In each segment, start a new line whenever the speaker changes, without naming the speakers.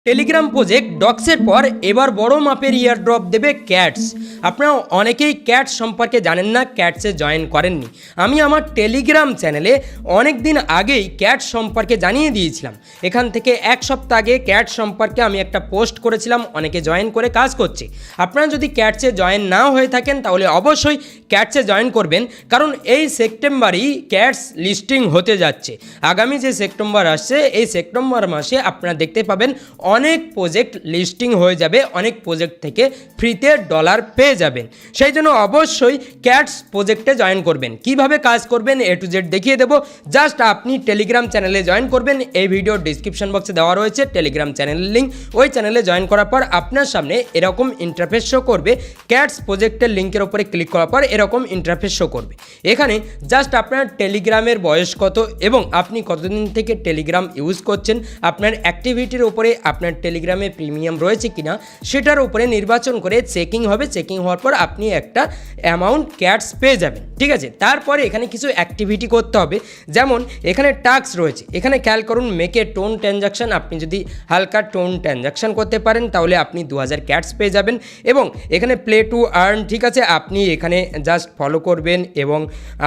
Telegram project ডক্সের পর এবার বড় মাপের ইয়ারড্রপ দেবে ক্যাটস। আপনারা অনেকেই ক্যাটস সম্পর্কে জানেন না, ক্যাটসে জয়েন করেননি। আমি আমার টেলিগ্রাম চ্যানেলে অনেক দিন আগেই ক্যাটস সম্পর্কে জানিয়ে দিয়েছিলাম। এখান থেকে এক সপ্তাহ আগে ক্যাটস সম্পর্কে আমি একটা পোস্ট করেছিলাম, অনেকে জয়েন করে কাজ করছে। আপনারা যদি ক্যাটসে জয়েন না হয়ে থাকেন তাহলে অবশ্যই ক্যাটসে জয়েন করবেন, কারণ এই সেপ্টেম্বরেই ক্যাটস লিস্টিং হতে যাচ্ছে। আগামী যে সেপ্টেম্বর আসছে, এই সেপ্টেম্বর মাসে আপনারা দেখতে পাবেন অনেক প্রজেক্ট লিস্টিং হয়ে যাবে, অনেক প্রজেক্ট থেকে ফ্রিতে ডলার পেয়ে যাবেন। সেই জন্য অবশ্যই ক্যাটস প্রজেক্টে জয়েন করবেন। কিভাবে কাজ করবেন A to Z দেখিয়ে দেবো। জাস্ট আপনি টেলিগ্রাম চ্যানেলে জয়েন করবেন, এই ভিডিওর ডিসক্রিপশন বক্সে দেওয়া রয়েছে টেলিগ্রাম চ্যানেলের লিঙ্ক। ওই চ্যানেলে জয়েন করার পর আপনার সামনে এরকম ইন্টারফেস শো করবে। ক্যাটস প্রজেক্টের লিঙ্কের উপরে ক্লিক করার পর এরকম ইন্টারফেস শো করবে। এখানে জাস্ট আপনার টেলিগ্রামের বয়স কত এবং আপনি কতদিন থেকে টেলিগ্রাম ইউজ করছেন, আপনার অ্যাক্টিভিটির উপরে আপনার টেলিগ্রামে প্রিমিয়াম রয়েছে কিনা সেটার উপরে নির্বাচন করে চেকিং হবে। চেকিং হওয়ার পর আপনি একটা অ্যামাউন্ট ক্যাটস পেয়ে যাবেন, ঠিক আছে। তারপরে এখানে কিছু অ্যাক্টিভিটি করতে হবে, যেমন এখানে টাস্ক রয়েছে। এখানে খেয়াল করুন, মেকে টোন ট্রানজাকশান। আপনি যদি হালকা টোন ট্রানজাকশান করতে পারেন তাহলে আপনি 2000 ক্যাটস পেয়ে যাবেন। এবং এখানে প্লে টু আর্ন, ঠিক আছে। আপনি এখানে জাস্ট ফলো করবেন এবং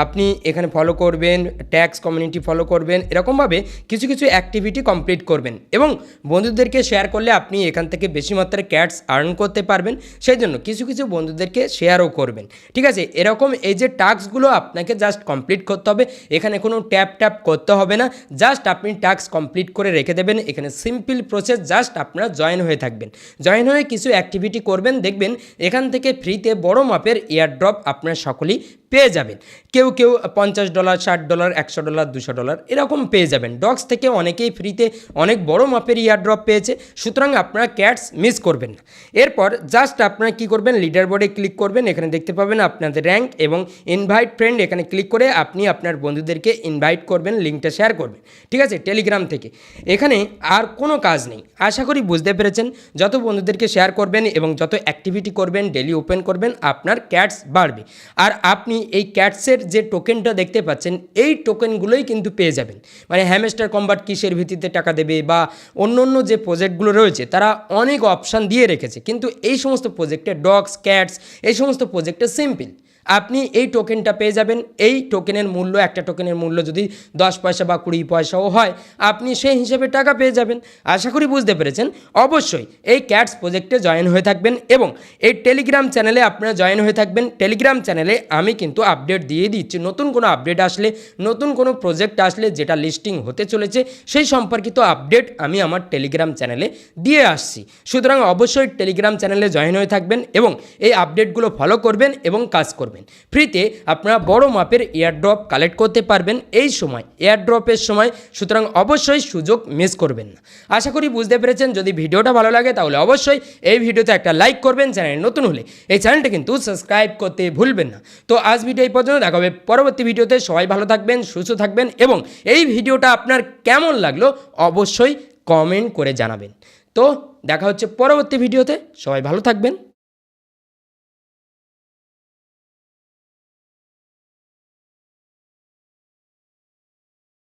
আপনি এখানে ফলো করবেন, ট্যাক্স কমিউনিটি ফলো করবেন, এরকমভাবে কিছু কিছু অ্যাক্টিভিটি কমপ্লিট করবেন এবং বন্ধুদেরকে শেয়ার করলে আপনি এখান থেকে বেশি মাত্রায় ক্যাটস আর্ন করতে পারবেন। সেই জন্য কিছু কিছু বন্ধুদেরকে শেয়ারও করবেন, ঠিক আছে। এরকম এই যে টাস্কগুলো আপনাকে জাস্ট কমপ্লিট করতে হবে। এখানে কোনো ট্যাপ করতে হবে না, জাস্ট আপনি টাস্ক কমপ্লিট করে রেখে দেবেন। এখানে সিম্পল প্রসেস, জাস্ট আপনারা জয়েন হয়ে থাকবেন। জয়েন হয়ে কিছু অ্যাক্টিভিটি করবেন, দেখবেন এখান থেকে ফ্রিতে বড় মাপের এয়ারড্রপ আপনারা সকলেই পেয়ে যাবেন। কেউ কেউ $50, $60, $100, $200 এরকম পেয়ে যাবেন। ডক্স থেকে অনেকেই ফ্রিতে অনেক বড় মাপের ইয়ারড্রপ পেয়েছে, সুতরাং আপনারা ক্যাটস মিস করবেন না। এরপর জাস্ট আপনারা কী করবেন, লিডার বোর্ডে ক্লিক করবেন। এখানে দেখতে পাবেন আপনাদের র্যাঙ্ক এবং ইনভাইট ফ্রেন্ড। এখানে ক্লিক করে আপনি আপনার বন্ধুদেরকে ইনভাইট করবেন, লিঙ্কটা শেয়ার করবেন, ঠিক আছে, টেলিগ্রাম থেকে। এখানে আর কোনো কাজ নেই। আশা করি বুঝতে পেরেছেন। যত বন্ধুদেরকে শেয়ার করবেন এবং যত অ্যাক্টিভিটি করবেন, ডেলি ওপেন করবেন, আপনার ক্যাটস বাড়বে। আর আপনি এই ক্যাটসের যে টোকেনটা দেখতে পাচ্ছেন, এই টোকেনগুলোই কিন্তু পেয়ে যাবেন। মানে হ্যামস্টার কম্বাট কিসের ভিত্তিতে টাকা দেবে বা অন্য অন্য যে প্রজেক্টগুলো রয়েছে তারা অনেক অপশান দিয়ে রেখেছে, কিন্তু এই সমস্ত প্রজেক্টে ডগস, ক্যাটস, এই সমস্ত প্রজেক্টে সিম্পল আপনি এই টোকেনটা পেয়ে যাবেন। এই টোকেনের মূল্য, একটা টোকেনের মূল্য যদি 10 পয়সা বা 20 পয়সাও হয়, আপনি সেই হিসেবে টাকা পেয়ে যাবেন। আশা করি বুঝতে পেরেছেন। অবশ্যই এই ক্যাটস প্রজেক্টে জয়েন হয়ে থাকবেন এবং এই টেলিগ্রাম চ্যানেলে আপনারা জয়েন হয়ে থাকবেন। টেলিগ্রাম চ্যানেলে আমি কিন্তু আপডেট দিয়ে দিচ্ছি। নতুন কোনো আপডেট আসলে, নতুন কোনো প্রজেক্ট আসলে যেটা লিস্টিং হতে চলেছে, সেই সম্পর্কিত আপডেট আমি আমার টেলিগ্রাম চ্যানেলে দিয়ে আসছি। সুতরাং অবশ্যই টেলিগ্রাম চ্যানেলে জয়েন হয়ে থাকবেন এবং এই আপডেটগুলো ফলো করবেন এবং কাজ করবেন। ফ্রিতে আপনারা বড় মাপের এয়ারড্রপ কালেক্ট করতে পারবেন এই সময়, এয়ারড্রপের সময়। সুতরাং অবশ্যই সুযোগ মিস করবেন না। আশা করি বুঝতে পেরেছেন। যদি ভিডিওটা ভালো লাগে তাহলে অবশ্যই এই ভিডিওতে একটা লাইক করবেন। চ্যানেল নতুন হলে এই চ্যানেলটা কিন্তু সাবস্ক্রাইব করতে ভুলবেন না। তো আজ ভিডিও এই পর্যন্ত, দেখা হবে পরবর্তী ভিডিওতে। সবাই ভালো থাকবেন, সুস্থ থাকবেন এবং এই ভিডিওটা আপনার কেমন লাগলো অবশ্যই কমেন্ট করে জানাবেন। তো দেখা হচ্ছে পরবর্তী ভিডিওতে। সবাই ভালো থাকবেন।